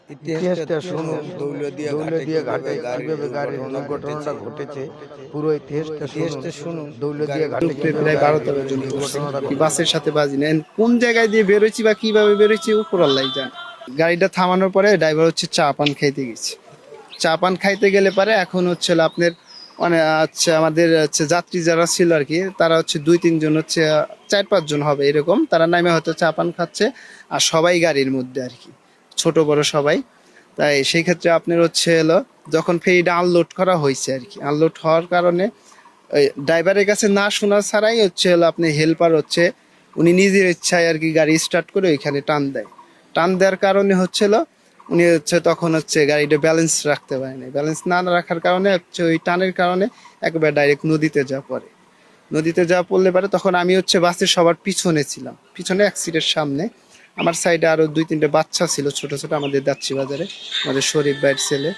ইতিহাসটা শুনুন, দৌলতদিয়া ঘাটে কিভাবে গাড়ির দুর্ঘটনাটা ঘটেছে, পুরো ইতিহাসটা শুনুন। দৌলতদিয়া ঘাটে কিভাবে প্রায় গাড়ির 12-13 জন দুর্ঘটনাটা বাসের ঘটেছে। সাথে বাজি নেন, কোন জায়গায় দিয়ে বেরোচ্ছি বা কিভাবে বেরোচ্ছি উপর আল্লাহ জানে। গাড়িটা থামানোর পরে ড্রাইভার হচ্ছে চা পান খাইতে গেছে। চা পান খাইতে গেলে পারে এখন হচ্ছে হলো আপনার মানে আচ্ছা আমাদের হচ্ছে যাত্রী যারা ছিল আর কি, তারা হচ্ছে 2-3 জন হচ্ছে 4-5 জন হবে এরকম, তারা নামে হয়তো চা পান খাচ্ছে। আর সবাই গাড়ির মধ্যে আর কি, ছোট বড় সবাই। তাই সেই ক্ষেত্রে আপনার হচ্ছে হলো যখন ফেরিটা আনলোড করা হয়েছে আর কি, আনলোড হওয়ার কারণে ওই ড্রাইভারের কাছে না শোনা ছাড়াই হচ্ছে হলো আপনি হেল্পার হচ্ছে উনি নিজের ইচ্ছায় আর কি গাড়ি স্টার্ট করে ওইখানে টান দেয়। টান দেওয়ার কারণে হচ্ছিল উনি হচ্ছে তখন হচ্ছে গাড়িটা ব্যালেন্স রাখতে পারেনি, ব্যালেন্স না রাখার কারণে হচ্ছে ওই টানের কারণে একবার ডাইরেক্ট নদীতে যা পড়ে। নদীতে যা পড়লে পারে তখন আমি হচ্ছে বাসের সবার পিছনে ছিলাম, পিছনে এক সিটের সামনে। আমার সাইডে আরো 2-3টে বাচ্চা ছিল ছোট ছোট, আমাদের যাচ্ছি বাজারে আমাদের শরীফ ভাইয়ের ছেলে।